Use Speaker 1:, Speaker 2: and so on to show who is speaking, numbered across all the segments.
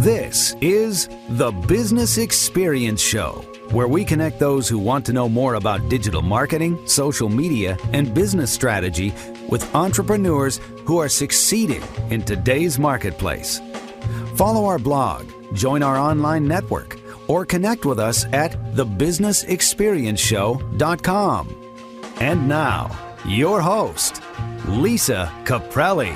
Speaker 1: This is the Business Experience Show, where we connect those who want to know more about digital marketing, social media, and business strategy with entrepreneurs who are succeeding in today's marketplace. Follow our blog, join our online network, or connect with us at thebusinessexperienceshow.com. And now, your host, Lisa Caprelli.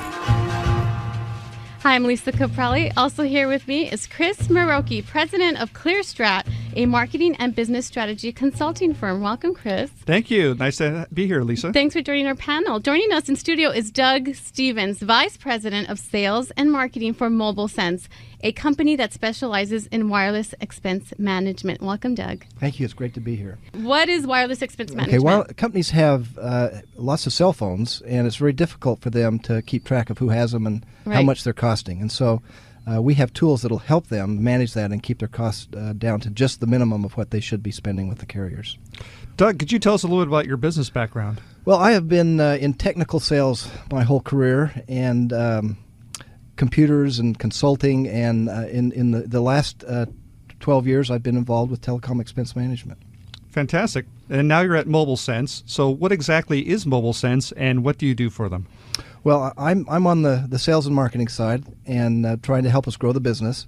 Speaker 2: Hi, I'm Lisa Caprelli. Also here with me is Chris Marocchi, president of ClearStrat, a marketing and business strategy consulting firm. Welcome, Chris.
Speaker 3: Thank you. Nice to be here, Lisa.
Speaker 2: Thanks for joining our panel. Joining us in studio is Doug Stevens, vice president of sales and marketing for MobilSense, a company that specializes in wireless expense management. Welcome, Doug.
Speaker 4: Thank you. It's great to be here.
Speaker 2: What is wireless expense management?
Speaker 4: Okay, well, companies have lots of cell phones, and it's very difficult for them to keep track of who has them and how much they're costing. And so we have tools that will help them manage that and keep their costs down to just the minimum of what they should be spending with the carriers.
Speaker 3: Doug, could you tell us a little bit about your business background?
Speaker 4: Well, I have been in technical sales my whole career, and computers and consulting, and in the last 12 years I've been involved with telecom expense management.
Speaker 3: Fantastic. And now you're at MobilSense. So what exactly is MobilSense, and what do you do for them?
Speaker 4: Well, I'm on the sales and marketing side and trying to help us grow the business.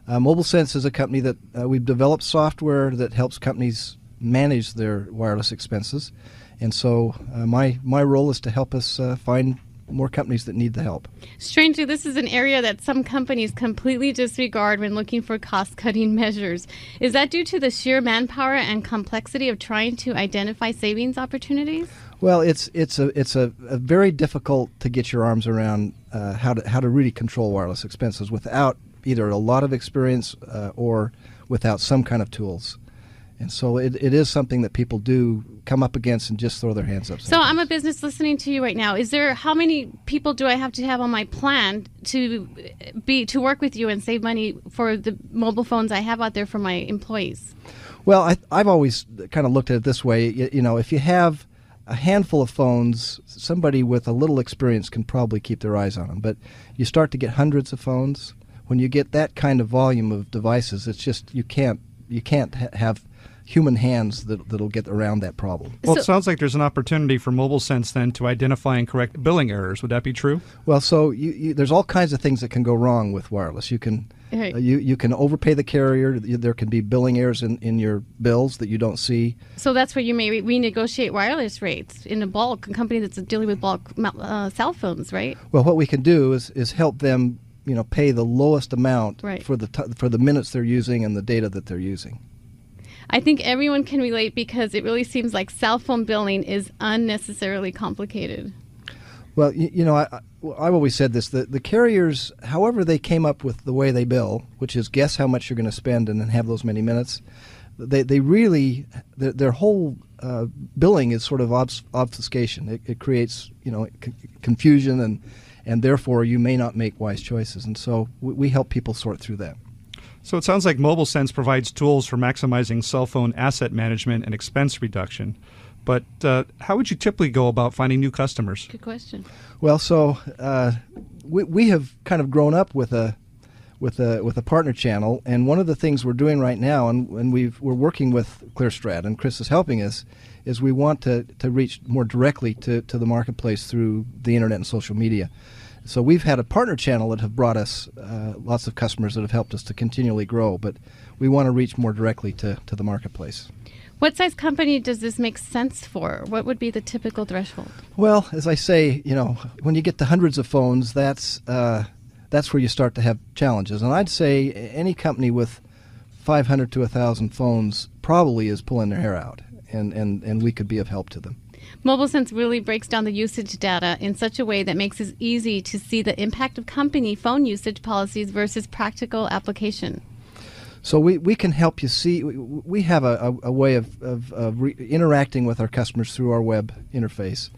Speaker 4: MobilSense is a company that we've developed software that helps companies manage their wireless expenses. And so my role is to help us find more companies that need the help.
Speaker 2: Strangely, this is an area that some companies completely disregard when looking for cost-cutting measures. Is that due to the sheer manpower and complexity of trying to identify savings opportunities?
Speaker 4: Well, it's a very difficult to get your arms around how to really control wireless expenses without either a lot of experience or without some kind of tools. And so it is something that people do come up against and just throw their hands up.
Speaker 2: So I'm a business listening to you right now. How many people do I have to have on my plan to work with you and save money for the mobile phones I have out there for my employees?
Speaker 4: Well, I've always kind of looked at it this way. You know, if you have a handful of phones, somebody with a little experience can probably keep their eyes on them. But you start to get hundreds of phones. When you get that kind of volume of devices, it's just you can't have human hands that'll get around that problem.
Speaker 3: Well, it sounds like there's an opportunity for MobilSense then to identify and correct billing errors. Would that be true?
Speaker 4: Well, so there's all kinds of things that can go wrong with wireless. You can you can overpay the carrier. There can be billing errors in your bills that you don't see.
Speaker 2: So that's where you may renegotiate wireless rates in a bulk, a company that's dealing with bulk cell phones, right?
Speaker 4: Well, what we can do is help them, pay the lowest amount for the minutes they're using and the data that they're using.
Speaker 2: I think everyone can relate because it really seems like cell phone billing is unnecessarily complicated.
Speaker 4: Well, I've always said this, the carriers, however they came up with the way they bill, which is guess how much you're going to spend and then have those many minutes, they really, their whole billing is sort of obfuscation. It creates, confusion and therefore you may not make wise choices. And so we help people sort through that.
Speaker 3: So it sounds like MobilSense provides tools for maximizing cell phone asset management and expense reduction. But how would you typically go about finding new customers?
Speaker 2: Good question.
Speaker 4: Well, so we have kind of grown up with a partner channel, and one of the things we're doing right now, and we're working with ClearStrat, and Chris is helping us, is we want to reach more directly to the marketplace through the internet and social media. So we've had a partner channel that have brought us lots of customers that have helped us to continually grow, but we want to reach more directly to the marketplace.
Speaker 2: What size company does this make sense for? What would be the typical threshold?
Speaker 4: Well, as I say, when you get to hundreds of phones, that's where you start to have challenges. And I'd say any company with 500 to 1,000 phones probably is pulling their hair out, and we could be of help to them.
Speaker 2: MobilSense really breaks down the usage data in such a way that makes it easy to see the impact of company phone usage policies versus practical application.
Speaker 4: So we can help you see. We have a way of interacting with our customers through our web interface,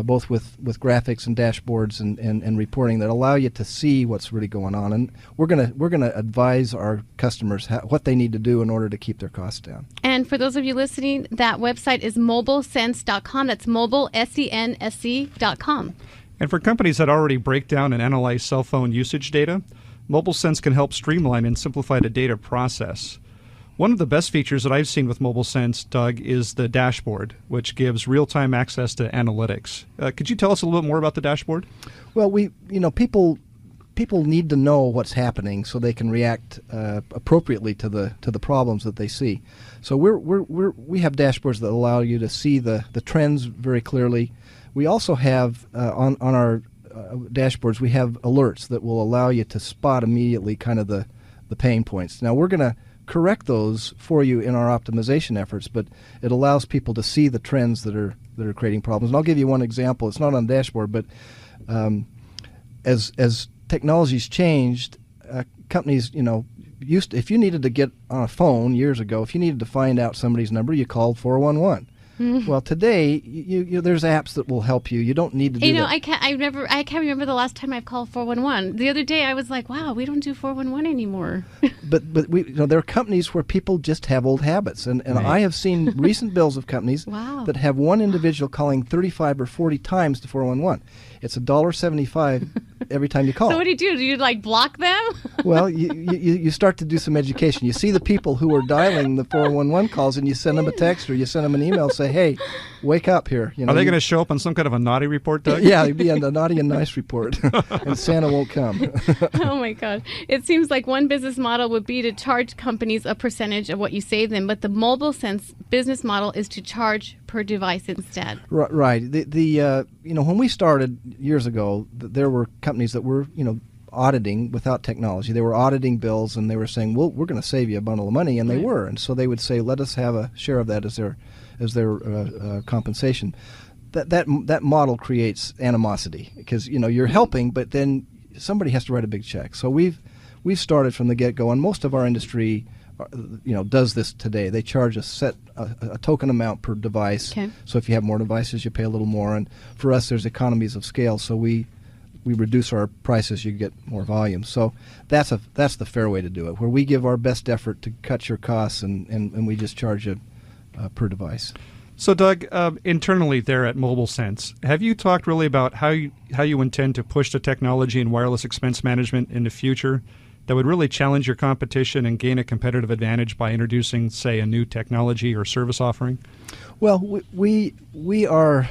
Speaker 4: both with graphics and dashboards and reporting that allow you to see what's really going on. And we're gonna advise our customers what they need to do in order to keep their costs down.
Speaker 2: And for those of you listening, that website is mobilsense.com. That's mobilsense.com.
Speaker 3: And for companies that already break down and analyze cell phone usage data, MobilSense can help streamline and simplify the data process. One of the best features that I've seen with MobilSense, Doug, is the dashboard, which gives real-time access to analytics. Could you tell us a little bit more about the dashboard?
Speaker 4: Well, people need to know what's happening so they can react appropriately to the problems that they see. So we have dashboards that allow you to see the trends very clearly. We also have on our dashboards, we have alerts that will allow you to spot immediately kind of the pain points. Now we're going to correct those for you in our optimization efforts, but it allows people to see the trends that are creating problems. And I'll give you one example. It's not on the dashboard, but as technology's changed, companies, if you needed to get on a phone years ago, if you needed to find out somebody's number, you called 411. Well, today there's apps that will help you. You don't need to do that.
Speaker 2: I can't remember the last time I've called 411. The other day I was like, wow, we don't do 411 anymore.
Speaker 4: but there are companies where people just have old habits, and
Speaker 3: Right.
Speaker 4: I have seen recent bills of companies
Speaker 2: Wow.
Speaker 4: that have one individual calling 35 or 40 times to 411. It's $1.75 every time you call.
Speaker 2: So what do? Do you like block them?
Speaker 4: Well, you start to do some education. You see the people who are dialing the 411 calls, and you send them a text or you send them an email, say, "Hey, wake up here."
Speaker 3: Are they going to show up on some kind of a naughty report, Doug?
Speaker 4: Yeah, it'd be on the naughty and nice report, and Santa won't come.
Speaker 2: Oh my God. It seems like one business model would be to charge companies a percentage of what you save them, but the MobilSense business model is to charge per device instead.
Speaker 4: Right. When we started years ago, there were companies that were, auditing without technology. They were auditing bills, and they were saying, "Well, we're going to save you a bundle of money," and they
Speaker 2: Right.
Speaker 4: were. And so they would say, "Let us have a share of that as their compensation." That model creates animosity because you're helping, but then somebody has to write a big check. So we've started from the get-go, and most of our industry, does this today. They charge a token amount per device.
Speaker 2: Okay.
Speaker 4: So if you have more devices, you pay a little more. And for us, there's economies of scale. So we reduce our prices, you get more volume. So that's the fair way to do it, where we give our best effort to cut your costs, and we just charge you per device.
Speaker 3: So, Doug, internally there at MobilSense, have you talked really about how you intend to push the technology in wireless expense management in the future that would really challenge your competition and gain a competitive advantage by introducing, say, a new technology or service offering?
Speaker 4: Well, we are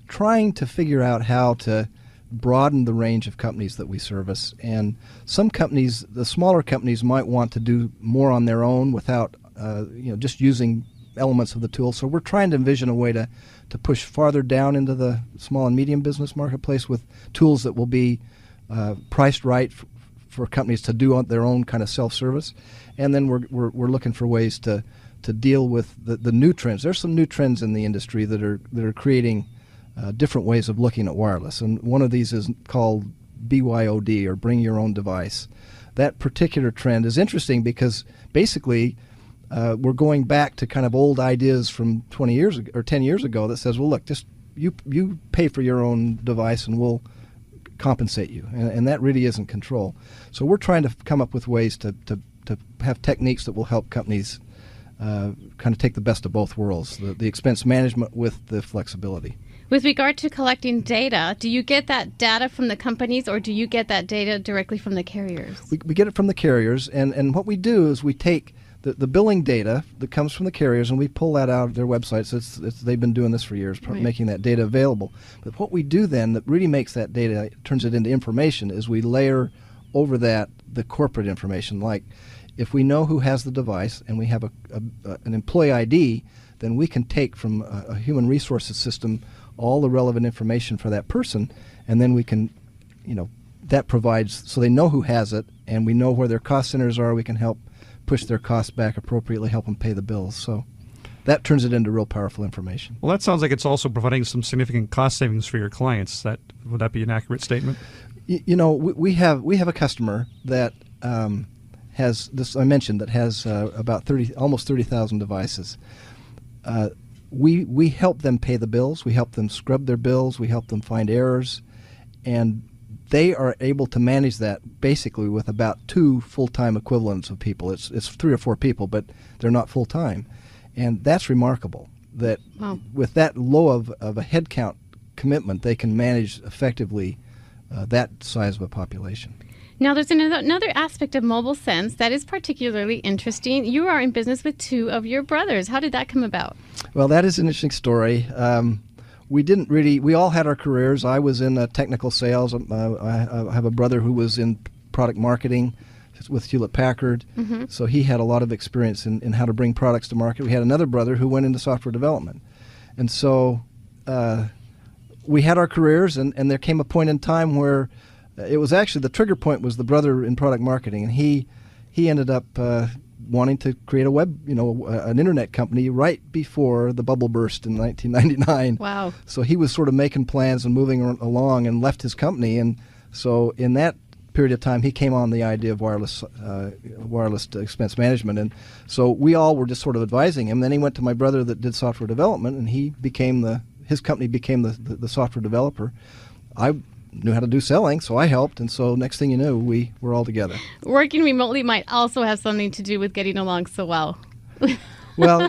Speaker 4: trying to figure out how to broaden the range of companies that we service. And some companies, the smaller companies, might want to do more on their own without just using elements of the tool. So we're trying to envision a way to push farther down into the small and medium business marketplace with tools that will be priced right for companies to do on their own kind of self-service. And then we're looking for ways to deal with the new trends. There's some new trends in the industry that are creating different ways of looking at wireless. And one of these is called BYOD, or bring your own device. That particular trend is interesting because basically we're going back to kind of old ideas from 20 years ago, or 10 years ago, that says, well, look, just you pay for your own device and we'll compensate you. And that really isn't control. So we're trying to come up with ways to have techniques that will help companies kind of take the best of both worlds, the expense management with the flexibility.
Speaker 2: With regard to collecting data, do you get that data from the companies, or do you get that data directly from the carriers?
Speaker 4: We get it from the carriers, and what we do is we take the billing data that comes from the carriers, and we pull that out of their websites. They've been doing this for years,
Speaker 2: Right.
Speaker 4: making that data available. But what we do then that really makes that data, turns it into information, is we layer over that the corporate information. Like if we know who has the device and we have an employee ID, then we can take from a human resources system all the relevant information for that person, and then we can, that provides, so they know who has it, and we know where their cost centers are. We can help push their costs back appropriately, help them pay the bills. So that turns it into real powerful information.
Speaker 3: Well, that sounds like it's also providing some significant cost savings for your clients. Would that be an accurate statement?
Speaker 4: We have a customer that has this. I mentioned that has about almost 30,000 devices. We help them pay the bills. We help them scrub their bills. We help them find errors, and they are able to manage that basically with about 2 full-time equivalents of people. It's 3 or 4 people, but they're not full-time, and that's remarkable. That
Speaker 2: Wow.
Speaker 4: with that low of a headcount commitment, they can manage effectively that size of a population.
Speaker 2: Now, there's another aspect of MobilSense that is particularly interesting. You are in business with two of your brothers. How did that come about?
Speaker 4: Well, that is an interesting story. We all had our careers. I was in technical sales. I have a brother who was in product marketing with Hewlett-Packard.
Speaker 2: Mm-hmm.
Speaker 4: So he had a lot of experience in how to bring products to market. We had another brother who went into software development. And so we had our careers, and there came a point in time where it was actually the trigger point was the brother in product marketing, and he ended up wanting to create a an internet company right before the bubble burst in 1999.
Speaker 2: Wow.
Speaker 4: So he was sort of making plans and moving along and left his company, and so in that period of time he came on the idea of wireless expense management, and so we all were just sort of advising him. Then he went to my brother that did software development, and his company became the software developer. I knew how to do selling, so I helped, and so next thing you knew, we were all together.
Speaker 2: Working remotely might also have something to do with getting along so well.
Speaker 4: Well,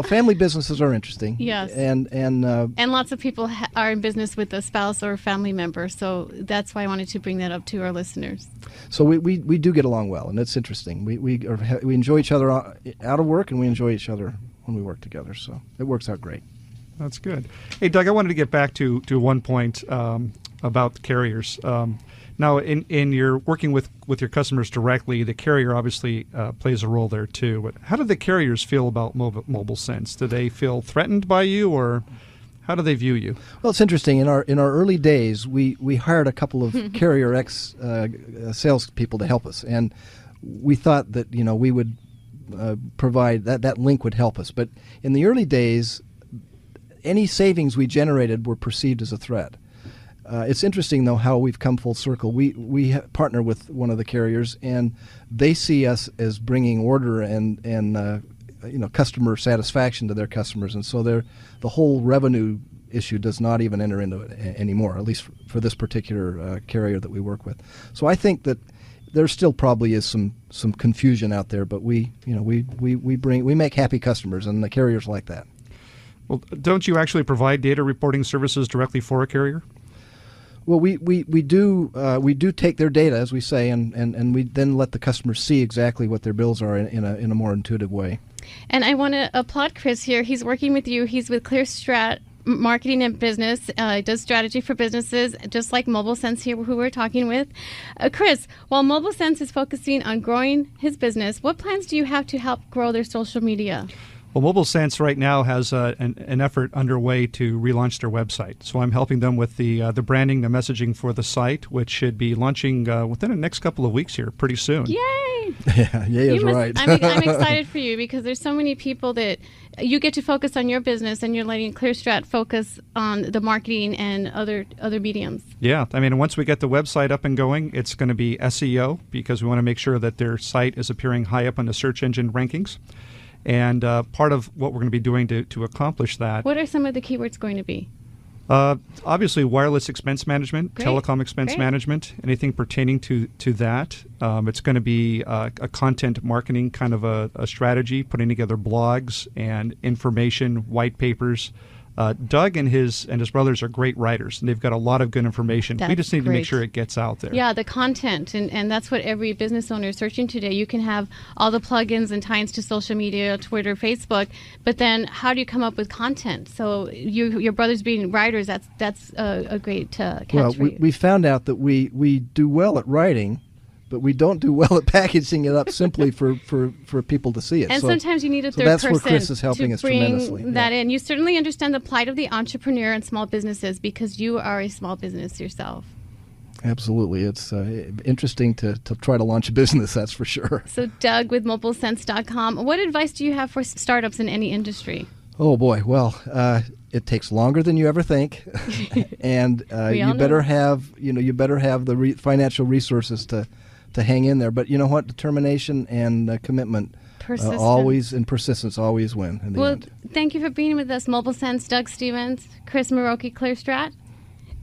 Speaker 4: family businesses are interesting.
Speaker 2: Yes.
Speaker 4: And
Speaker 2: lots of people are in business with a spouse or a family member, so that's why I wanted to bring that up to our listeners.
Speaker 4: So we do get along well, and it's interesting. We enjoy each other out of work, and we enjoy each other when we work together, so it works out great.
Speaker 3: That's good. Hey, Doug, I wanted to get back to one point about the carriers. Now, in your working with your customers directly, the carrier obviously plays a role there too. But how do the carriers feel about MobilSense? Do they feel threatened by you, or how do they view you?
Speaker 4: Well, it's interesting. In our early days, we hired a couple of carrier salespeople to help us, and we thought that we would provide that link would help us. But in the early days, any savings we generated were perceived as a threat. It's interesting, though, how we've come full circle. We partner with one of the carriers, and they see us as bringing order and customer satisfaction to their customers, and so the whole revenue issue does not even enter into it anymore, at least for this particular carrier that we work with. So I think that there still probably is some confusion out there, but we make happy customers, and the carriers like that.
Speaker 3: Well, don't you actually provide data reporting services directly for a carrier?
Speaker 4: Well, we do take their data, as we say, and we then let the customers see exactly what their bills are in a more intuitive way.
Speaker 2: And I want to applaud Chris here. He's working with you. He's with ClearStrat Marketing and Business. He does strategy for businesses, just like MobilSense here, who we're talking with. Chris, while MobilSense is focusing on growing his business, what plans do you have to help grow their social media?
Speaker 3: Well, MobilSense right now has an effort underway to relaunch their website. So I'm helping them with the branding, the messaging for the site, which should be launching within the next couple of weeks here, pretty soon.
Speaker 2: Yay!
Speaker 4: Yeah, is right.
Speaker 2: I'm excited for you because there's so many people that you get to focus on your business, and you're letting ClearStrat focus on the marketing and other mediums. Yeah,
Speaker 3: I mean, once we get the website up and going, it's going to be SEO because we want to make sure that their site is appearing high up on the search engine rankings. And part of what we're going to be doing to accomplish that.
Speaker 2: What are some of the keywords going to be?
Speaker 3: Obviously, wireless expense management,
Speaker 2: Great.
Speaker 3: telecom expense management, anything pertaining to that. It's going to be a content marketing kind of a strategy, putting together blogs and information, white papers. Doug and his brothers are great writers, and they've got a lot of good information. We just need to make sure it gets out there.
Speaker 2: Yeah, the content, and that's what every business owner is searching today. You can have all the plugins and tie-ins to social media, Twitter, Facebook, but then how do you come up with content? So your brothers being writers, that's a great catch
Speaker 4: well,
Speaker 2: for you.
Speaker 4: We found out that we do well at writing, but we don't do well at packaging it up simply for people to see it.
Speaker 2: And
Speaker 4: so
Speaker 2: sometimes you need a third
Speaker 4: that's
Speaker 2: person
Speaker 4: where Chris is helping
Speaker 2: to
Speaker 4: us
Speaker 2: bring
Speaker 4: tremendously.
Speaker 2: that in. You certainly understand the plight of the entrepreneur and small businesses because you are a small business yourself.
Speaker 4: Absolutely. It's interesting to try to launch a business, that's for sure.
Speaker 2: So Doug with MobilSense.com, what advice do you have for startups in any industry?
Speaker 4: Oh, boy. Well, it takes longer than you ever think, and you better have the financial resources to hang in there. But you know what? Determination and commitment and persistence always win in the end.
Speaker 2: Thank you for being with us, MobilSense, Doug Stevens, Chris Marocchi, ClearStrat.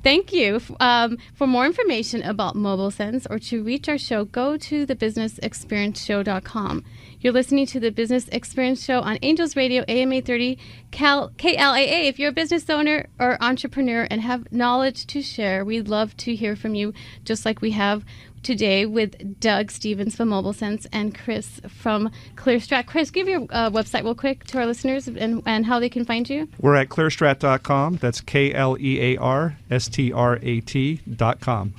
Speaker 2: Thank you. For more information about MobilSense or to reach our show, go to thebusinessexperienceshow.com. You're listening to the Business Experience Show on Angels Radio, AM 830, KLAA. If you're a business owner or entrepreneur and have knowledge to share, we'd love to hear from you, just like we have today with Doug Stevens from MobilSense and Chris from ClearStrat. Chris, give your website real quick to our listeners and how they can find you.
Speaker 3: We're at clearstrat.com. That's KLEARSTRAT.com.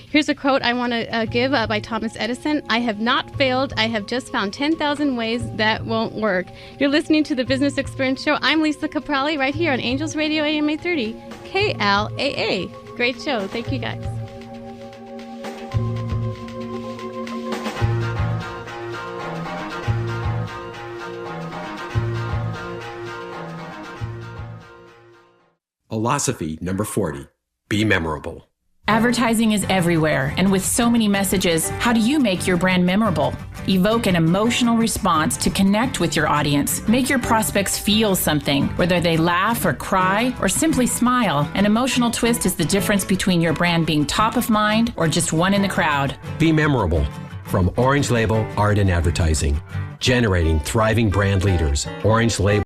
Speaker 2: Here's a quote I want to give by Thomas Edison. I have not failed. I have just found 10,000 ways that won't work. You're listening to the Business Experience Show. I'm Lisa Caprelli right here on Angels Radio AM 830, KLAA. Great show. Thank you, guys.
Speaker 5: Philosophy number 40. Be memorable.
Speaker 6: Advertising is everywhere, and with so many messages, how do you make your brand memorable? Evoke an emotional response to connect with your audience. Make your prospects feel something, whether they laugh or cry or simply smile. An emotional twist is the difference between your brand being top of mind or just one in the crowd.
Speaker 5: Be memorable. From Orange Label Art and Advertising. Generating thriving brand leaders. Orange Label